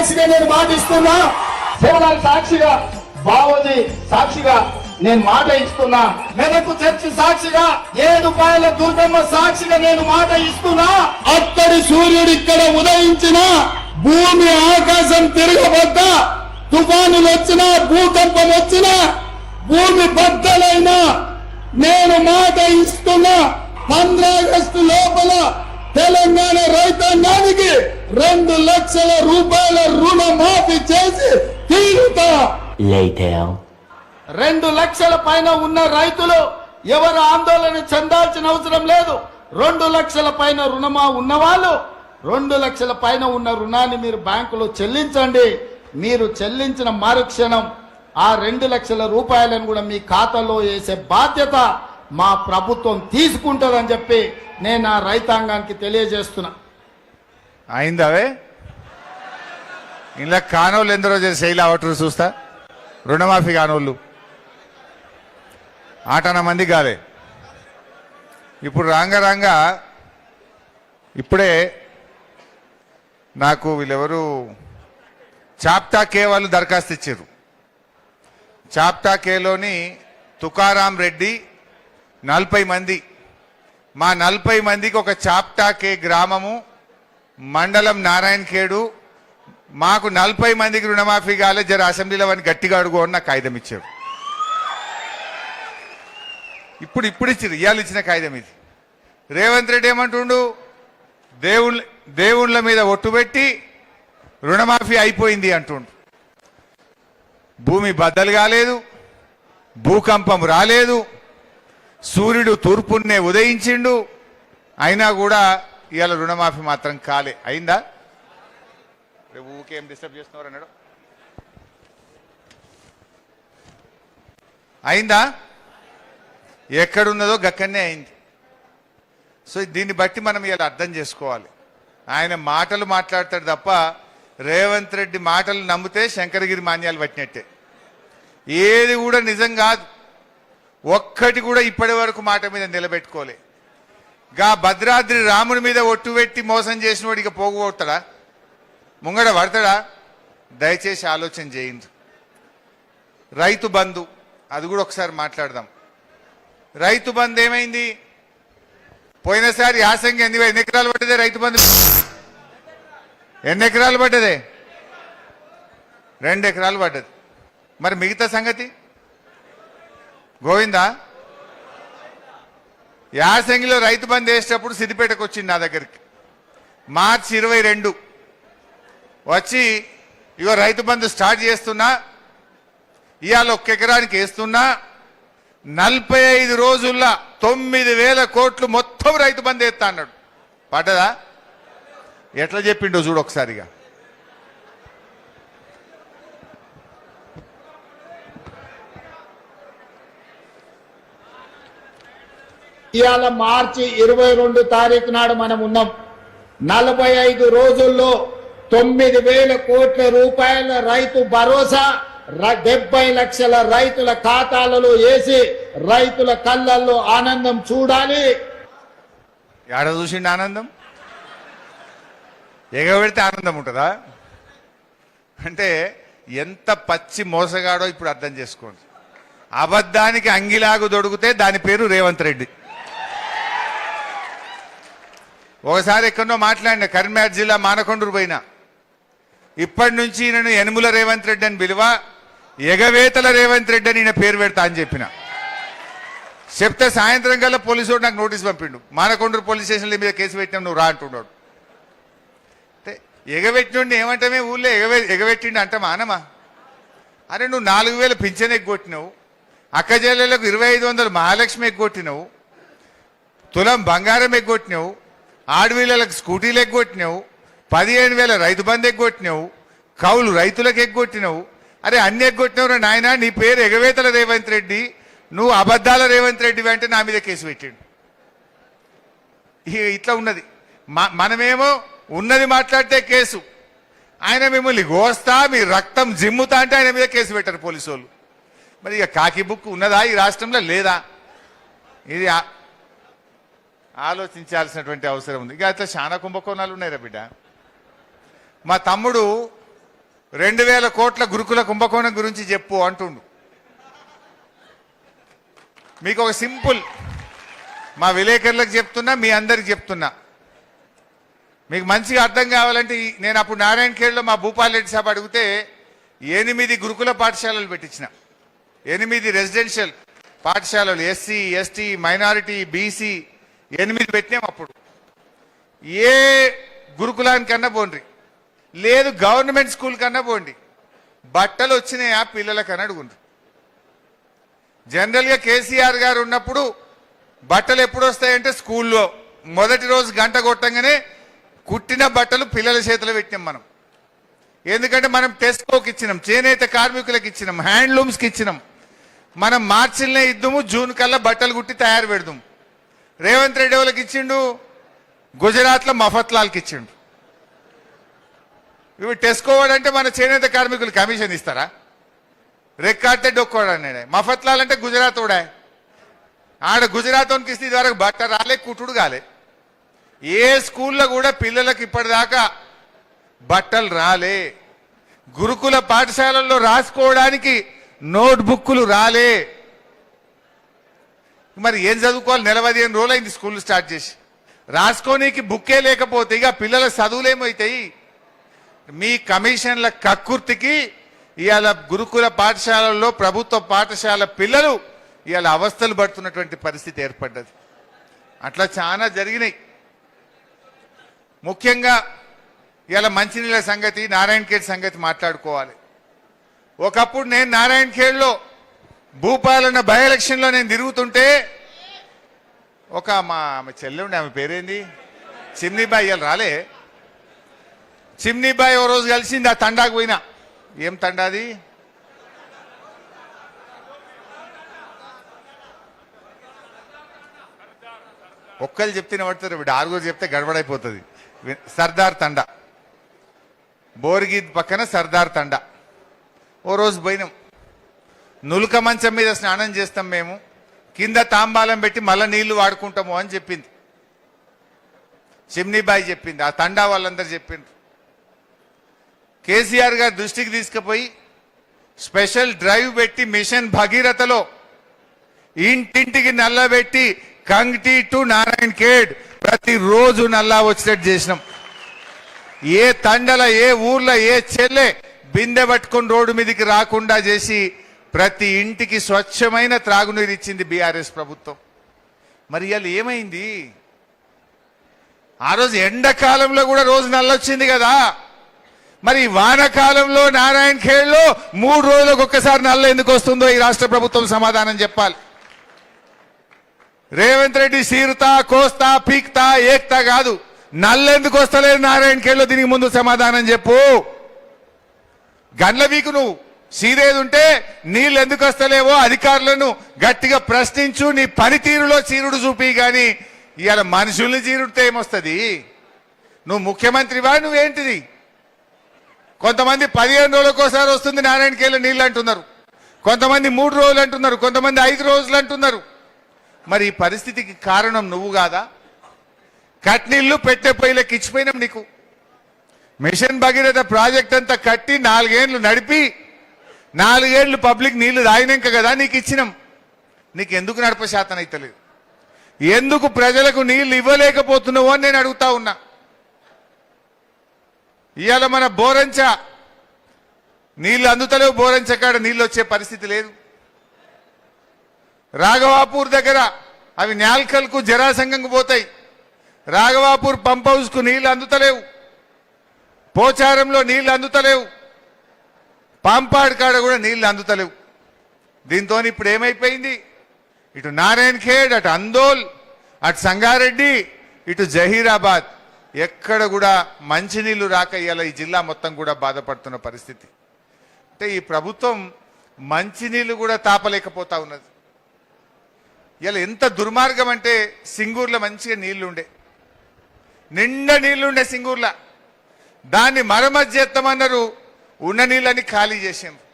సాక్షిగా నేను మాట ఇస్తున్నా, శివలాల్ సాక్షిగా, బావోజీ సాక్షిగా నేను మాట ఇస్తున్నా, మెదకు చర్చి సాక్షిగా, ఏడుపాయల దుర్గమ్మ సాక్షిగా నేను మాట ఇస్తున్నా. అక్కడి సూర్యుడు ఇక్కడ ఉదయించిన, భూమి ఆకాశం తిరగబడ్డా, తుఫానులు వచ్చినా, భూకంపం వచ్చినా, భూమి బద్దలైనా నేను మాట ఇస్తున్నా. 15 ఆగస్టు లోపల తెలంగాణ రైతాంగానికి 2 లక్షల రూపాయల రుణమాఫీ చేసి తీరుతా. 2 లక్షల పైన ఉన్న రైతులు ఎవరు ఆందోళన చెందాల్సిన అవసరం లేదు. 2 లక్షల పైన రుణమా ఉన్నవాళ్ళు 2 లక్షల పైన ఉన్న రుణాన్ని మీరు బ్యాంకులో చెల్లించండి. మీరు చెల్లించిన మరుక్షణం ఆ 2 లక్షల రూపాయలను కూడా మీ ఖాతాలో వేసే బాధ్యత మా ప్రభుత్వం తీసుకుంటుందని చెప్పి నేను ఆ రైతాంగానికి తెలియజేస్తున్నా. అయిందవే ఇలా కానోళ్ళు ఎందరో శైలి అవటరు చూస్తా. రుణమాఫీ కానోళ్ళు 8 మంది కాలే. ఇప్పుడు రాంగా ఇప్పుడే నాకు వీళ్ళెవరు చాప్టా కే వాళ్ళు దరఖాస్తు ఇచ్చారు. చాప్టా కేలోని తుకారాం రెడ్డి 40 మంది, మా 40 మందికి ఒక చాప్టా కే గ్రామము, మండలం నారాయణ ఖేడు, మాకు 40 మందికి రుణమాఫీ కాలే, జర అసెంబ్లీలో వాడిని గట్టిగా అడుగు అని నాకు కాగితం ఇచ్చారు. ఇప్పుడు ఇచ్చారు, ఇవాళ ఇచ్చిన కాగితం ఇది. రేవంత్ రెడ్డి ఏమంటుండు, దేవుళ్ళ మీద ఒట్టు పెట్టి రుణమాఫీ అయిపోయింది అంటుండు. భూమి బద్దలు కాలేదు, భూకంపం రాలేదు, సూర్యుడు తూర్పున్నే ఉదయించిండు, అయినా కూడా ఇవాళ రుణమాఫీ మాత్రం కాలే. అయిందా? ఊకేం డిస్టర్బ్ చేస్తున్నారు అన్నాడు. అయిందా? ఎక్కడున్నదో గక్కనే అయింది. సో దీన్ని బట్టి మనం ఇలా అర్థం చేసుకోవాలి. ఆయన మాటలు మాట్లాడతాడు తప్ప రేవంత్ రెడ్డి మాటలు నమ్మితే శంకరగిరి మాన్యాలు పట్టినట్టే. ఏది కూడా నిజం కాదు. ఒక్కటి కూడా ఇప్పటి వరకు మాట మీద నిలబెట్టుకోలే. గా భద్రాద్రి రాముడి మీద ఒట్టు పెట్టి మోసం చేసిన వాడికి పోగొడతాడా? ముంగడ పడతాడా? దయచేసి ఆలోచన చేయండి. రైతు బంధు అది కూడా ఒకసారి మాట్లాడదాం. రైతు బంధు ఏమైంది? పోయినసారి యాసంగి ఎన్ని ఎకరాలు పడ్డదే రైతు బంధు? ఎన్ని ఎకరాలు పడ్డదే? 2 ఎకరాలు పడ్డది. మరి మిగతా సంగతి గోవిందా? యాసంగిలో రైతు బంధు వేసేటప్పుడు సిద్దిపేటకు వచ్చింది నా దగ్గరికి. మార్చి 22 వచ్చి ఇగో రైతు బంధు స్టార్ట్ చేస్తున్నా, ఇవాళ 1 ఎకరానికి వేస్తున్నా, 45 రోజుల్లో 9,000 కోట్లు మొత్తం రైతు బంధు వేస్తా అన్నాడు. పడ్డదా? ఎట్లా చెప్పిండో చూడు ఒకసారిగా. ఇవాళ మార్చి 22 తారీఖు నాడు మనం ఉన్నాం. 45 రోజుల్లో 9,000 కోట్ల రూపాయల రైతు భరోసా 70 లక్షల రైతుల ఖాతాలలో వేసి రైతుల కళ్ళల్లో ఆనందం చూడాలి. ఏడ చూసిండి ఆనందం? ఎగబెడితే ఆనందం ఉంటుందా? అంటే ఎంత పచ్చి మోసగాడో ఇప్పుడు అర్థం చేసుకోండి. అబద్ధానికి అంగిలాగు దొడిగితే దాని పేరు రేవంత్ రెడ్డి. ఒకసారి ఎక్కడో మాట్లాడిన కరీంనగర్ జిల్లా మానకొండూరు పోయినా, ఇప్పటి నుంచి నేను యనుమల రేవంత్ రెడ్డి అని పిలువ, ఎగవేతల రేవంత్ రెడ్డి అని ఈయన పేరు పెడతా అని చెప్పిన. చెప్తే సాయంత్రం కల్లా పోలీసు నాకు నోటీస్ పంపిండు, మానకొండూరు పోలీస్ స్టేషన్లో మీద కేసు పెట్టినాం నువ్వు రా అంటున్నాడు. అంటే ఎగబెట్టినోడిని ఏమంటామే ఊళ్ళో ఎగబెట్టిండి అంటే మానమా? అరే నువ్వు 4,000 పింఛన్ ఎగ్గొట్టినావు, అక్క చెల్లెలకు 2,500 మహాలక్ష్మి ఎగ్గొట్టినావు, తులం బంగారం ఎగ్గొట్టినావు, ఆడవిళ్ళకు స్కూటీలు ఎగ్గొట్టినావు, 15,000 రైతు బంధు ఎగ్గొట్టినావు, కౌలు రైతులకు ఎగ్గొట్టినావు. అరే అన్ని ఎగ్గొట్టినవు నాయన, నీ పేరు ఎగవేతల రేవంత్ రెడ్డి, నువ్వు అబద్ధాల రేవంత్ రెడ్డి అంటే నా మీద కేసు పెట్టిండు. ఇట్లా ఉన్నది. మనమేమో ఉన్నది మాట్లాడితే కేసు, ఆయన మిమ్మల్ని గోస్తా మీ రక్తం జిమ్ముతా అంటే ఆయన మీద కేసు పెట్టారు పోలీసు వాళ్ళు. మరి ఇక కాకి బుక్ ఉన్నదా ఈ రాష్ట్రంలో? లేదా? ఇది ఆలోచించాల్సినటువంటి అవసరం ఉంది. ఇక అట్లా చాలా కుంభకోణాలు ఉన్నాయి రా బిడ్డ. మా తమ్ముడు 2000 కోట్ల గురుకుల కుంభకోణం గురించి చెప్పు అంటుండు. మీకు ఒక సింపుల్, మా విలేకరులకు చెప్తున్నా, మీ అందరికి చెప్తున్నా, మీకు మంచిగా అర్థం కావాలంటే నేను అప్పుడు నారాయణఖేడ్లో మా భూపాల్ రెడ్డి సాబ్ అడిగితే 8 గురుకుల పాఠశాలలు పెట్టించిన, 8 రెసిడెన్షియల్ పాఠశాలలు, ఎస్సీ ఎస్టీ మైనారిటీ బీసీ 8 పెట్టినాం. అప్పుడు ఏ గురుకులానికన్నా పోండి, లేదు గవర్నమెంట్ స్కూల్ కన్నా పోండి, బట్టలు వచ్చినాయా పిల్లలకన్నా అడుగుండ్రు. జనరల్గా కేసీఆర్ గారు ఉన్నప్పుడు బట్టలు ఎప్పుడు వస్తాయంటే స్కూల్లో మొదటి రోజు గంట కొట్టంగానే కుట్టిన బట్టలు పిల్లల చేతిలో పెట్టినాం మనం. ఎందుకంటే మనం టెస్కోకి ఇచ్చినాం, చేనేత కార్మికులకు ఇచ్చినాం, హ్యాండ్లూమ్స్కి ఇచ్చినాం. మనం మార్చిలనే ఇద్దాము, జూన్ కల్లా బట్టలు కుట్టి తయారు పెడదాం. రేవంత్ రెడ్డి వాళ్ళకి ఇచ్చిండు, గుజరాత్లో మఫత్లాల్కి ఇచ్చిండు. ఇవి టెస్కోవాడు అంటే మన చేనేత కార్మికులు కమిషన్ ఇస్తారా? రెక్కాడితే డొక్కోడు అన్నాడు. మఫత్లాల్ అంటే గుజరాత్ కూడా, ఆడ గుజరాత్ వానికి ఇస్తే ఇదివరకు బట్ట రాలే, కుట్టుడు కాలే. ఏ స్కూల్లో కూడా పిల్లలకు ఇప్పటిదాకా బట్టలు రాలే. గురుకుల పాఠశాలల్లో రాసుకోవడానికి నోట్ బుక్కులు రాలే. మరి ఏం చదువుకోవాలి? 15 రోజులు అయింది స్కూల్ స్టార్ట్ చేసి, రాసుకోనీకి బుక్కే లేకపోతే ఇక పిల్లల చదువులేమవుతాయి? మీ కమిషన్ల కక్కుర్తికి ఇవాళ గురుకుల పాఠశాలల్లో ప్రభుత్వ పాఠశాల పిల్లలు ఇవాళ అవస్థలు పడుతున్నటువంటి పరిస్థితి ఏర్పడ్డది. అట్లా చాలా జరిగినాయి. ముఖ్యంగా ఇవాళ మంచినీళ్ళ సంగతి, నారాయణఖేడ్ సంగతి మాట్లాడుకోవాలి. ఒకప్పుడు నేను నారాయణఖేడ్లో భూపాలన్న బై ఎలక్షన్లో నేను తిరుగుతుంటే ఒక మా చెల్లె ఉండే, ఆమె పేరేంది, చిమ్నీబాయి, ఇవాళ రాలే. చిమ్నీబాయి ఓ రోజు కలిసింది, ఆ తండాకు పోయినా. ఏం తండాది? ఒక్కరు చెప్తేనే పడతారు, వీడు 6 చెప్తే గడబడైపోతుంది. సర్దార్ తండా, బోర్గీద్ పక్కన సర్దార్ తండా. ఓ రోజు పోయినాం. నులక మంచం మీద స్నానం చేస్తాం మేము, కింద తాంబాలం పెట్టి మళ్ళా నీళ్లు వాడుకుంటాము అని చెప్పింది చిమ్నీబాయి, చెప్పింది. ఆ తండా వాళ్ళందరూ చెప్పిండ్రు. కేసీఆర్ గారు దృష్టికి తీసుకుపోయి స్పెషల్ డ్రైవ్ పెట్టి మిషన్ భగీరథలో ఇంటింటికి నల్లబెట్టి కంగ్టీ టు నారాయణఖేడ్ ప్రతిరోజు నల్లా వచ్చేటట్టు చేసినాం. ఏ తండల, ఏ ఊర్లో, ఏ చెల్లె బిందె పట్టుకొని రోడ్డు మీదకి రాకుండా చేసి ప్రతి ఇంటికి స్వచ్ఛమైన త్రాగునీరు ఇచ్చింది బీఆర్ఎస్ ప్రభుత్వం. మరి ఇవాళ ఏమైంది? ఆ రోజు ఎండాకాలంలో కూడా రోజు నల్లొచ్చింది కదా. మరి వానకాలంలో నారాయణఖేడ్లో 3 రోజులకు ఒక్కసారి నల్ల ఎందుకు వస్తుందో ఈ రాష్ట్ర ప్రభుత్వం సమాధానం చెప్పాలి. రేవంత్ రెడ్డి సీరుతా, కోస్తా, పీక్తా, ఏక్తా కాదు, నల్లెందుకు వస్తలేదు నారాయణఖేడ్లో? దీనికి ముందు సమాధానం చెప్పు. గండ్ల వీకు నువ్వు సీదేది ఉంటే నీళ్ళు ఎందుకు వస్తలేవో అధికారులను గట్టిగా ప్రశ్నించు. నీ పనితీరులో చీరుడు చూపి, కానీ ఇవాళ మనుషుల్ని చీరుడితే ఏమొస్తుంది? నువ్వు ముఖ్యమంత్రివా? నువ్వేంటిది? కొంతమంది 15 రోజులకోసారి వస్తుంది నారాయణఖేడ్లో నీళ్ళు అంటున్నారు, కొంతమంది 3 రోజులు అంటున్నారు, కొంతమంది 5 రోజులు అంటున్నారు. మరి ఈ పరిస్థితికి కారణం నువ్వు కాదా? కట్నీళ్లు పెట్టే పొయ్యిలకు ఇచ్చిపోయినాం నీకు. మిషన్ భగీరథ ప్రాజెక్ట్ అంతా కట్టి 4 ఏళ్లు నడిపి 4 ఏళ్లు పబ్లిక్ నీళ్లు తాగినాక కదా నీకు ఇచ్చినాం. నీకు ఎందుకు నడప శాతం అయితలేదు? ఎందుకు ప్రజలకు నీళ్లు ఇవ్వలేకపోతున్నావు అని నేను అడుగుతా ఉన్నా. ఇవాళ మన బోరంచ నీళ్లు అందుతలేవు, బోరంచ కాడ నీళ్ళు వచ్చే పరిస్థితి లేదు. రాఘవాపూర్ దగ్గర అవి న్యాల్కల్కు జరాసంగంకు పోతాయి. రాఘవాపూర్ పంప్ హౌస్ కు నీళ్లు అందుతలేవు, పోచారంలో నీళ్లు అందుతలేవు, పాంపాడు కాడ కూడా నీళ్లు అందుతలేవు. దీంతో ఇప్పుడు ఏమైపోయింది? ఇటు నారాయణఖేడ్, అటు అందోల్, అటు సంగారెడ్డి, ఇటు జహీరాబాద్ ఎక్కడ కూడా మంచినీళ్లు రాక ఇవాళ ఈ జిల్లా మొత్తం కూడా బాధపడుతున్న పరిస్థితి. అంటే ఈ ప్రభుత్వం మంచినీళ్లు కూడా తాపలేకపోతా ఉన్నది. ఇలా ఎంత దుర్మార్గం అంటే, సింగూర్లో మంచిగా నీళ్లుండే, నిండా నీళ్లుండే సింగూర్లో, దాన్ని మరమ్మతు చేస్తామన్నారు, ఉన్న నీళ్ళని ఖాళీ చేసిండ్రు.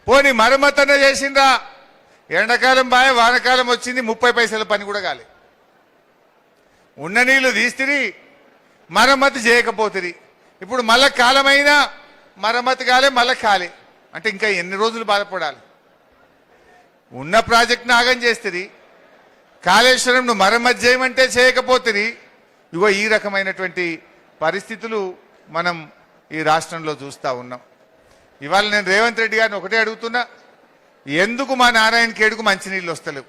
పోనీ మరమ్మతన చేసిండ్రా, ఎండాకాలం బాగా వానకాలం వచ్చింది, 30 పైసల పని కూడా కాలే. ఉన్న నీళ్లు తీస్తిరి, మరమ్మతు చేయకపోతుంది. ఇప్పుడు మళ్ళా కాలమైనా మరమ్మతు కాలే మళ్ళీ కాలే అంటే ఇంకా ఎన్ని రోజులు బాధపడాలి? ఉన్న ప్రాజెక్ట్ని ఆగం చేస్తుంది, కాళేశ్వరంను మరమ్మతు చేయమంటే చేయకపోతుంది. ఇగో ఈ రకమైనటువంటి పరిస్థితులు మనం ఈ రాష్ట్రంలో చూస్తూ ఉన్నాం. ఇవాళ నేను రేవంత్ రెడ్డి గారిని ఒకటే అడుగుతున్నా, ఎందుకు మా నారాయణ ఖేడ్కు మంచినీళ్ళు వస్తలేవు?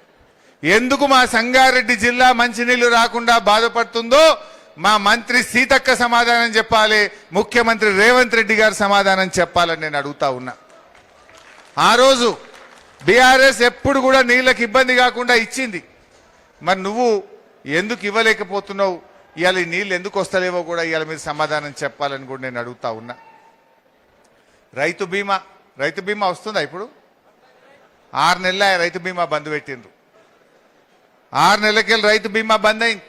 ఎందుకు మా సంగారెడ్డి జిల్లా మంచినీళ్లు రాకుండా బాధపడుతుందో మా మంత్రి సీతక్క సమాధానం చెప్పాలి, ముఖ్యమంత్రి రేవంత్ రెడ్డి గారు సమాధానం చెప్పాలని నేను అడుగుతా ఉన్నా. ఆ రోజు బీఆర్ఎస్ ఎప్పుడు కూడా నీళ్ళకి ఇబ్బంది కాకుండా ఇచ్చింది, మరి నువ్వు ఎందుకు ఇవ్వలేకపోతున్నావు? ఇవాళ ఈ నీళ్ళు ఎందుకు వస్తలేవో కూడా ఇవాళ మీరు సమాధానం చెప్పాలని కూడా నేను అడుగుతా ఉన్నా. రైతు బీమా వస్తుందా? ఇప్పుడు 6 నెలల రైతు బీమా బంద్ పెట్టిండ్రు. 6 నెలలకెళ్ళి రైతు బీమా బంద్ అయింది.